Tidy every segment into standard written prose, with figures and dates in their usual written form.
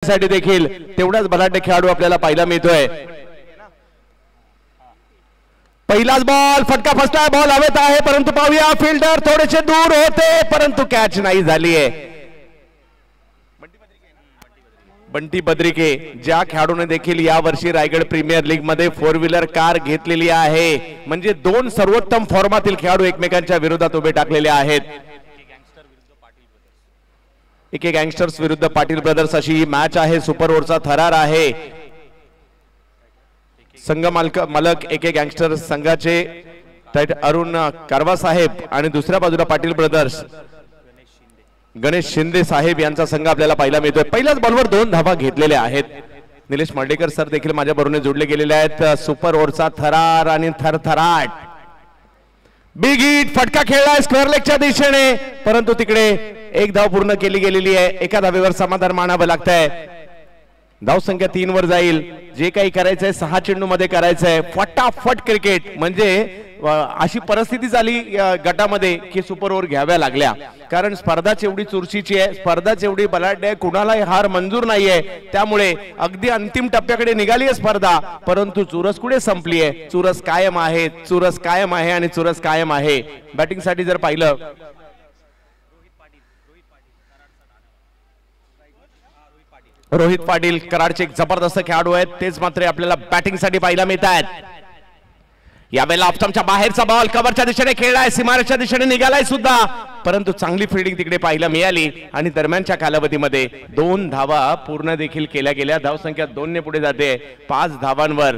साठी देखील तेवढाच बलाढ्य खेळाडू आपल्याला पाहायला मिळतोय। पहिलाच बॉल फटका फसलाय, बॉल हवेत आहे परंतु पाहूया फिल्डर थोडेसे दूर होते परंतु कॅच नाही झाली आहे। बंटी बद्रिके ज्या खेळाडूने देखील या वर्षी रायगड प्रीमियर लीग मध्ये 4 व्हीलर कार घेतलेली आहे, म्हणजे 2 सर्वोत्तम फॉर्मातील खेळाडू एकमेकांच्या विरोधात उभे टाकलेले आहेत। एक गँगस्टर्स विरुद्ध पाटील ब्रदर्स अशी ही मॅच आहे। सुपर ओव्हरचा थरार आहे। संघ मालक एक गँगस्टर्स संघाचे अरुण कारवा साहेब आणि दुसऱ्या बाजूला पाटील ब्रदर्स गणेश शिंदे साहेब यांचा संघ आपल्याला पाहायला मिळतोय। पहिल्याच बॉलवर 2 धावा घेतलेल्या आहेत। निलेश मर्डेकर सर देखील माझ्या बरोबर जोडले गेलेले आहेत। सुपर ओव्हरचा थरार आणि थरथराट, बिग हिट फटका खेळलाय स्क्वेअर लेगच्या दिशेने परंतु तिकडे 1 धाव पूर्ण केली गेलेली आहे। एका धावेवर समाधान मानावं लागतंय। धाव संख्या 3 वर जाईल। जे काही करायचंय 6 चेंडू मध्ये करायचंय फटाफट क्रिकेट, म्हणजे अशी परिस्थिती झाली गटामध्ये की सुपर ओव्हर घ्याव्या लागल्या, कारण स्पर्धाच एवढी चुरशीची आहे, स्पर्धाच एवढी बलाढ्य आहे, कुणालाही हार मंजूर नाहीये। त्यामुळे अगदी अंतिम टप्प्याकडे निघाली आहे स्पर्धा, परंतु चुरस कुठे संपली आहे? चुरस कायम आहे, चुरस कायम आहे आणि चुरस कायम आहे। बॅटिंग साठी जर पाहिलं रोहित पाटील कराडचे एक जबरदस्त खेळाडू आहेत, तेच मात्र आपल्याला बॅटिंग साठी पाहायला मिळत आहेत। यावेळेला ऑफस्टंपच्या बाहेरचा बॉल कव्हरच्या दिशेने खेळलाय, सीमारेषच्या दिशेने निघालाय सुद्धा, परंतु चांगली फिल्डिंग तिकडे पाहायला मिळाली आणि दरम्यानच्या कालावधीमध्ये 2 धावा पूर्ण देखील केल्या गेल्या। धावसंख्या 2 ने पुढे जाते 5 धावांवर।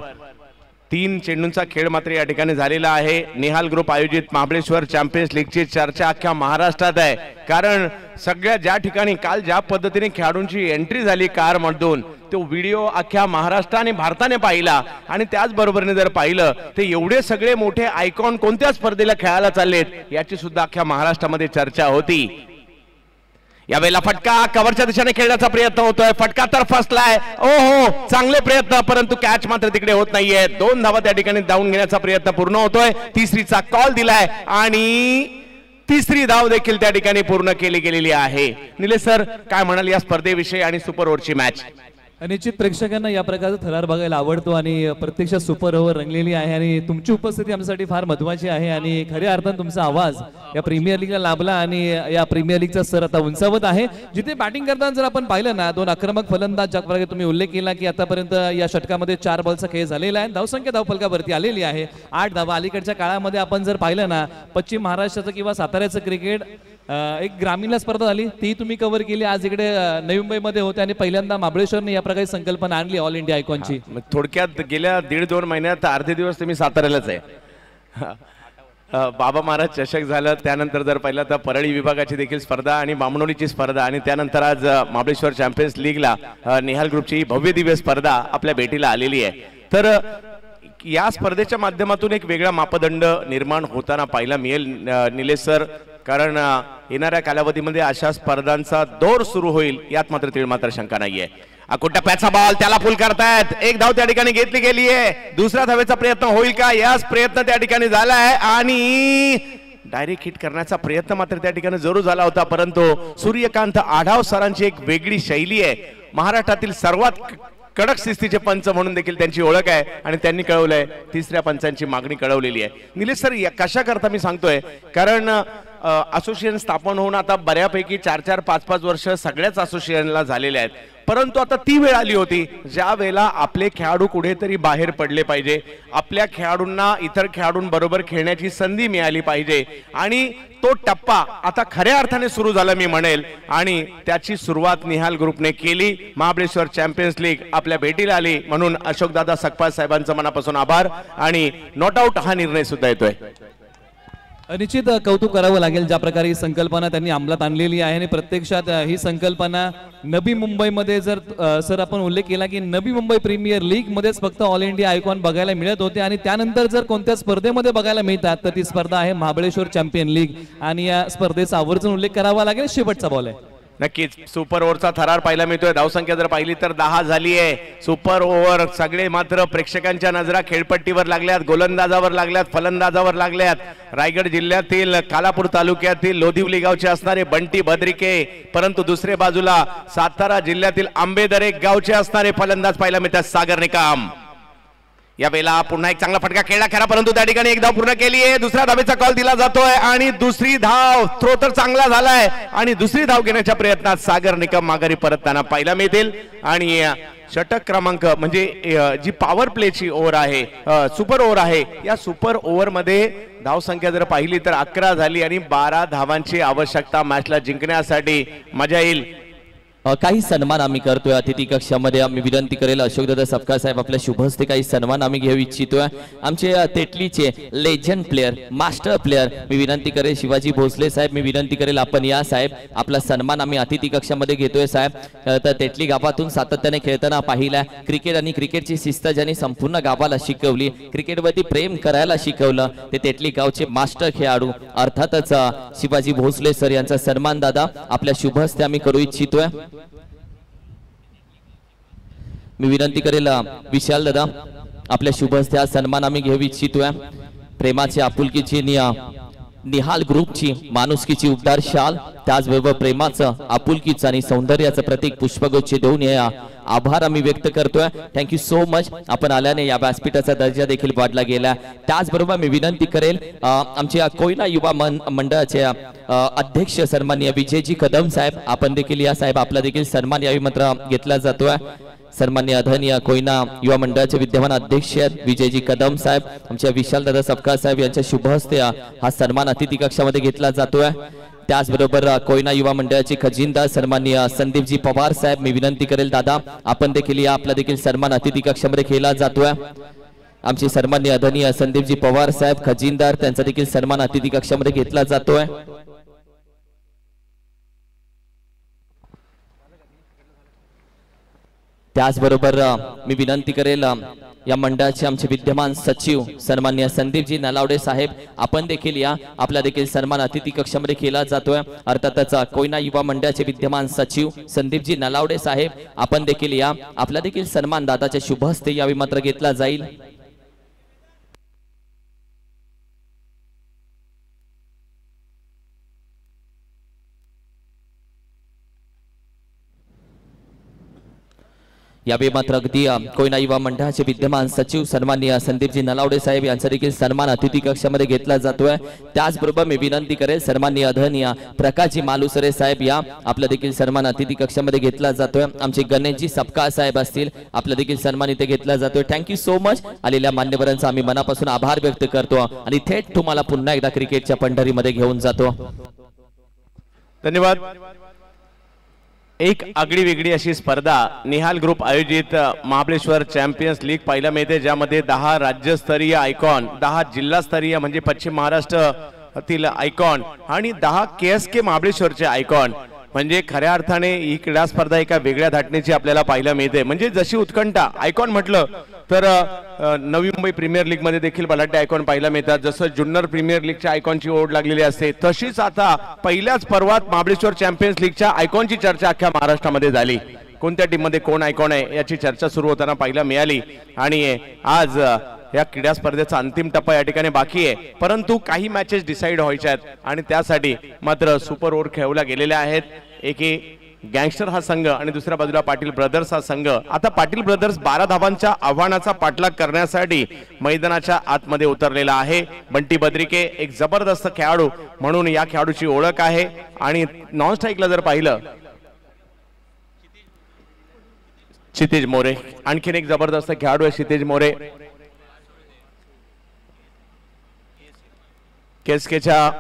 3 चेंडूंचा खेळ मात्र या ठिकाणी झालेला आहे। निहाल ग्रुप आयोजित महाबळेश्वर चॅम्पियन्स लीगची चर्चा अख्ख्या महाराष्ट्रात आहे, कारण सगळ्या ज्या ठिकाणी काल ज्या पद्धतीने खेळाडूंची एंट्री झाली कार मधून तो व्हिडिओ अख्ख्या महाराष्ट्राने भारताने पाहिला आणि त्याचबरोबरीने जर पाहिलं ते एवढे सगळे मोठे आयकॉन कोणत्या स्पर्धेला खेळायला चाललेत याची सुद्धा अख्ख्या महाराष्ट्रामध्ये चर्चा होती। यावेळेला फटका कव्हरच्या दिशेने खेळण्याचा प्रयत्न होतोय, फटका तर फसलाय। ओहो चांगले प्रयत्न परंतु कॅच मात्र तिकडे होत नाहीये। 2 धावा त्या ठिकाणी धावून घेण्याचा प्रयत्न पूर्ण होतोय। तिसरीचा कॉल दिलाय आणि तिसरी धाव देखील त्या ठिकाणी पूर्ण केली गेलेली आहे। निलेश सर काय म्हणाल या स्पर्धेविषयी आणि सुपर ओव्हरची मॅच? निश्चित प्रेक्षकांना या प्रकारचा थरार बघायला आवडतो आणि प्रत्यक्षात सुपर ओव्हर रंगलेली आहे आणि तुमची उपस्थिती आमच्यासाठी फार महत्त्वाची आहे आणि खऱ्या अर्थाने तुमचा आवाज या प्रीमियर लीगला लाभला आणि या प्रीमियर लीगचा स्तर आता उंचावत आहे। जिथे बॅटिंग करताना जर आपण पाहिलं ना 2 आक्रमक फलंदाज ज्या प्रकारे तुम्ही उल्लेख केला की आतापर्यंत या षटकामध्ये 4 बॉलचा खेळ झालेला आहे। धावसंख्या धावफलकावरती आलेली आहे 8 धावा। अलीकडच्या काळामध्ये आपण जर पाहिलं ना पश्चिम महाराष्ट्राचं किंवा साताऱ्याचं क्रिकेट एक ग्रामीणला स्पर्धा झाली ती तुम्ही कव्हर केली, आज इकडे नवी मुंबईमध्ये होते आणि पहिल्यांदा महाबळेश्वरने या प्रकारे संकल्पना आणली ऑल इंडिया आयकॉनची। थोडक्यात गेल्या 1.5-2 महिन्यात अर्धे दिवस तुम्ही साताऱ्यालाच आहे। बाबा महाराज चषक झालं, त्यानंतर जर पाहिलं तर परळी विभागाची देखील स्पर्धा आणि बामणोलीची स्पर्धा आणि त्यानंतर आज महाबळेश्वर चॅम्पियन्स लीगला निहाल ग्रुपची भव्य दिव्य स्पर्धा आपल्या भेटीला आलेली आहे। तर या स्पर्धेच्या माध्यमातून एक वेगळा मापदंड निर्माण होताना पाहायला मिळेल निलेश सर, कारण येणाऱ्या कालावधीमध्ये अशा स्पर्धांचा दौर सुरू होईल यात मात्र तीळ मात्र शंका नाहीये। टप्प्याचा बॉल त्याला फुल करतायत, 1 धाव त्या ठिकाणी घेतली गेली आहे। दुसऱ्या धावेचा प्रयत्न होईल का? याच प्रयत्न त्या ठिकाणी झाला आहे आणि डायरेक्ट हिट करण्याचा प्रयत्न मात्र त्या ठिकाणी जरूर झाला होता, परंतु सूर्यकांत आढाव सरांची एक वेगळी शैली आहे। महाराष्ट्रातील सर्वात कडक शिस्तीचे पंच म्हणून देखील त्यांची ओळख आहे आणि त्यांनी कळवलंय 3ऱ्या पंचांची मागणी कळवलेली आहे। निलेश सर कशा करता मी सांगतोय, कारण असोसिएशन स्थापन होऊन आता बऱ्यापैकी 4-4, 5-5 वर्ष सगळ्याच असोसिएशनला झालेले आहेत, परंतु आता ती वेळ आली होती ज्या वेळेला आपले खेळाडू कुठेतरी बाहेर पडले पाहिजे, आपल्या खेळाडूंना इतर खेळाडूंबरोबर खेळण्याची संधी मिळाली पाहिजे आणि तो टप्पा आता खऱ्या अर्थाने सुरू झाला मी म्हणेल आणि त्याची सुरुवात निहाल ग्रुपने केली। महाबळेश्वर चॅम्पियन्स लीग आपल्या भेटीला आली म्हणून अशोकदादा सकपाळ साहेबांचं मनापासून आभार आणि नॉट आउट हा निर्णय सुद्धा येतोय। निश्चित कौतुक करावं लागेल ज्या प्रकारे ही संकल्पना त्यांनी अंमलात आणलेली आहे आणि प्रत्यक्षात ही संकल्पना नवी मुंबईमध्ये जर सर आपण उल्लेख केला की नवी मुंबई प्रीमियर लीग मध्येच फक्त ऑल इंडिया आयकॉन बघायला मिळत होते आणि त्यानंतर जर कोणत्या स्पर्धेमध्ये बघायला मिळतात तर ती स्पर्धा आहे महाबळेश्वर चॅम्पियन लीग आणि या स्पर्धेचा आवर्जून उल्लेख करावा लागेल। शेवटचा बॉल आहे नक्कीच सुपर ओव्हरचा थरार पाहायला मिळतोय. धावसंख्या जर पाहिली तर 10 झाली आहे. सुपर ओव्हर सगळे मात्र प्रेक्षकांच्या नजरा खेळपट्टीवर लागल्यात, गोलंदाजावर लागल्यात, फलंदाजावर लागल्यात. रायगड जिल्ह्यातील कालापूर तालुक्यातील लोधिवली गावचे असणारे बंटी बद्रिके, परंतु दुसरे बाजूला सातारा जिल्ह्यातील आंबेदरे गावचे असणारे फलंदाज पाहायला मिळतात सागर निकम. या वेळेला पुन्हा एक चांगला फटका खेळला खरा, परंतु त्या ठिकाणी एक धाव पूर्ण केली आहे. दुसऱ्या धावेचा कॉल दिला जातोय आणि दुसरी धाव थ्रो तर चांगला झालाय आणि दुसरी धाव घेण्याच्या प्रयत्नात सागर निकम माघारी परतताना पाहायला मिळतील. आणि षटक क्रमांक म्हणजे जी पॉवर प्लेची ओव्हर आहे, सुपर ओव्हर आहे, या सुपर ओव्हर मध्ये धाव संख्या जर पाहिली तर 11 झाली आणि 12 धावांची आवश्यकता मॅचला जिंकण्यासाठी. मजा येईल. काही सन्मान आम्ही करतोय अतिथी कक्षामध्ये. आम्ही विनंती करेल अशोकदादा सपकाळ साहेब आपल्या शुभ हस्ते काही सन्मान आम्ही घेऊ इच्छितोय. आमचे तेटलीचे लेजंड प्लेयर, मास्टर प्लेयर मी विनंती करेल शिवाजी भोसले साहेब, मी विनंती करेल आपण या साहेब. आपला सन्मान आम्ही अतिथी कक्षामध्ये घेतोय साहेब. तर तेटली गावातून सातत्याने खेळताना पाहिला क्रिकेट आणि क्रिकेटची शिस्त ज्यांनी संपूर्ण गावाला शिकवली, क्रिकेटवरती प्रेम करायला शिकवलं, ते तेटली गावचे मास्टर खेळाडू अर्थातच शिवाजी भोसले सर यांचा सन्मान दादा आपल्या शुभ हस्ते आम्ही करू इच्छितोय. मी विनंती करेल विशाल दादा आपल्या शुभ हस्ते हा सन्मान आम्ही घेऊ इच्छितोय. प्रेमाची आपुलकीची निहाल ग्रुपची माणुसकीची उबदार शाल, त्याचबरोबर प्रेमाचं आपुलकीचं आणि सौंदर्याचं प्रतीक पुष्पगुच्छ देऊन या आभार आम्ही व्यक्त करतोय. Thank you so much. आपण आल्याने या व्यासपीठाचा दर्जा देखील वाढला गेला. त्याचबरोबर मी विनंती करेल आमच्या कोयना युवा मंडळाचे अध्यक्ष सन्माननीय विजयजी कदम साहेब, आपण देखील या साहेब आपला देखील सन्मान यावेळी मात्र घेतला जातोय. सन्माननीय आदरणीय कोयना युवा मंडळाचे विद्यमान अध्यक्ष विजयजी कदम साहेब, आमच्या विशालदादा सपकाळ साहेब यांच्या शुभ हस्ते हा सन्मान अतिथी कक्षामध्ये घेतला जातोय. त्याचबरोबर कोयना युवा मंडळाचे खजिनदार सन्माननीय संदीपजी पवार साहेब, मी विनंती करेल दादा आपण देखील या आपला देखील सन्मान अतिथी कक्षामध्ये केला जातोय. आमचे सन्माननीय आदरणीय संदीपजी पवार साहेब खजिनदार, त्यांचा देखील सन्मान अतिथी कक्षामध्ये घेतला जातोय. त्याचबरोबर मी विनंती करेल या मंडळाचे आमचे विद्यमान सचिव सन्माननीय संदीपजी नलावडे साहेब, आपण देखील या आपला देखील सन्मान अतिथी कक्षामध्ये केला जातोय. अर्थातच कोयना युवा मंडळाचे विद्यमान सचिव संदीपजी नलावडे साहेब, आपण देखील या आपला देखील सन्मान दादाच्या शुभ हस्ते यावेळी मात्र घेतला जाईल. यावेळी मात्र अगदी कोयना युवा मंडळाचे विद्यमान सचिव सन्माननीय संदीपजी नलावडे साहेब यांचा देखील सन्मान अतिथी कक्षामध्ये घेतला जातोय. त्याचबरोबर मी विनंती करेल सन्माननीय आदरणीय प्रकाशजी मालुसरे साहेब या आपला देखील सन्मान अतिथी कक्षामध्ये घेतला जातोय. आमचे गणेशजी सपकाळ साहेब असतील, आपला देखील सन्मान इथे घेतला जातोय. Thank you so much. आलेल्या मान्यवरांचा आम्ही मनापासून आभार व्यक्त करतो आणि थेट तुम्हाला पुन्हा एकदा क्रिकेटच्या पंढरीमध्ये घेऊन जातो. धन्यवाद. एक आगळी वेगळी अशी स्पर्धा निहाल ग्रुप आयोजित महाबळेश्वर चॅम्पियन्स लीग पाहायला मिळते, ज्यामध्ये 10 राज्यस्तरीय आयकॉन, 10 जिल्हास्तरीय म्हणजे पश्चिम महाराष्ट्रातील आयकॉन आणि 10 KSK महाबळेश्वरचे आयकॉन. म्हणजे खऱ्या अर्थाने ही क्रीडा स्पर्धा एका वेगळ्या धाटणीची आपल्याला पाहायला मिळते. म्हणजे जशी उत्कंठा आयकॉन म्हटलं तर नवी मुंबई प्रीमियर लीग मध्ये देखील बलाढ्य आयकॉन पाहायला मिळतात. जसं जुन्नर प्रीमियर लीगच्या आयकॉनची ओढ लागलेली असते, तशीच आता पहिल्याच पर्वात महाबळेश्वर चॅम्पियन्स लीगच्या आयकॉनची चर्चा अख्ख्या महाराष्ट्रामध्ये झाली. कोणत्या टीम मध्ये कोण आयकॉन आहे याची चर्चा सुरू होताना पाहायला मिळाली. आणि आज या क्रीडा स्पर्धेचा अंतिम टप्पा या ठिकाणी बाकी आहे, परंतु काही मॅचेस डिसाईड व्हायच्या आहेत आणि त्यासाठी मात्र सुपर ओव्हर खेळवल्या गेलेल्या आहेत. एकी गँगस्टर हा संघ आणि दुसऱ्या बाजूला पाटील ब्रदर्स हा संघ. आता पाटील ब्रदर्स 12 धावांच्या आव्हानाचा पाठलाग करण्यासाठी मैदानाच्या आतमध्ये उतरलेला आहे. बंटी बद्रिके एक जबरदस्त खेळाडू म्हणून या खेळाडूची ओळख आहे. आणि नॉन स्ट्राईकला जर पाहिलं क्षितिज मोरे, आणखीन एक जबरदस्त खेळाडू आहे क्षितिज मोरे. केसकेच्या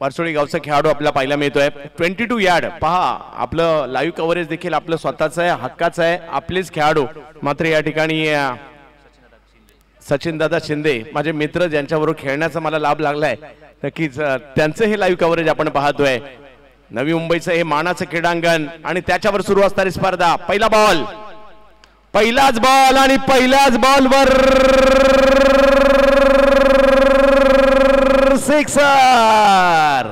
परसोळी गावचा खेळाडू आपल्याला पाहायला मिळतोय. 22 यार्ड पहा, आपलं लाईव्ह कव्हरेज देखील आपलं स्वतःच आहे, हक्काचं आहे. आपलेच खेळाडू मात्र या ठिकाणी सचिन दादा शिंदे माझे मित्र ज्यांच्याबरोबर खेळण्याचा मला लाभ लागलाय, नक्कीच त्यांचं हे लाईव्ह कव्हरेज आपण पाहतोय. नवी मुंबईचं हे मानाचं क्रीडांगण आणि त्याच्यावर सुरू असणारी स्पर्धा. पहिला बॉल, पहिलाच बॉल आणि पहिल्याच बॉलवर सिक्सर.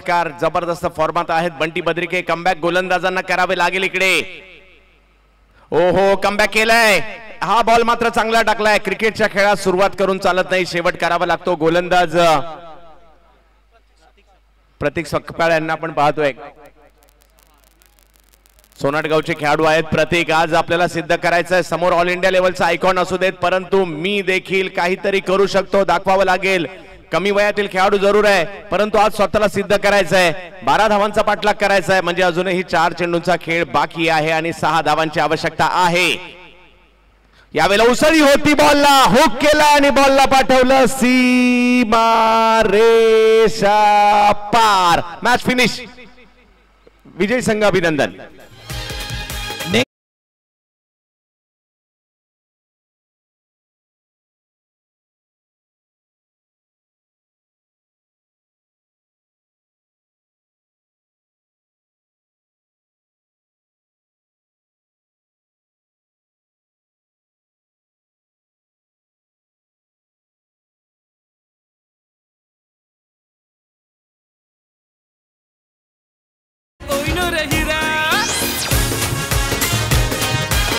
षटकार जबरदस्त फॉर्मात आहेत बंटी बद्रिके. कमबॅक गोलंदाजांना करावे लागेल इकडे. ओहो कमबॅक केलाय. हा बॉल मात्र चांगला टाकलाय. क्रिकेटच्या खेळात सुरुवात करून चालत नाही, शेवट करावा लागतो. गोलंदाज प्रतीक सकपाळ यांना आपण पाहतोय. सोनाटगावचे खेळाडू आहेत. प्रतीक, आज आपल्याला सिद्ध करायचं आहे. समोर ऑल इंडिया लेवलचा आयकॉन असू देत, परंतु मी देखील काहीतरी करू शकतो, दाखवावं लागेल. कमी वयातील खेळाडू जरूर आहे, परंतु आज स्वतःला सिद्ध करायचं आहे. 12 धावांचा पाठलाग करायचा आहे, म्हणजे अजूनही 4 चेंडूंचा खेळ बाकी आहे आणि 6 धावांची आवश्यकता आहे. यावेळेला उसळी होती, बॉलला हुक केला आणि बॉलला पाठवलं सीमा रेषा पार. Match finish. विजय संघ अभिनंदन. होई न रही रे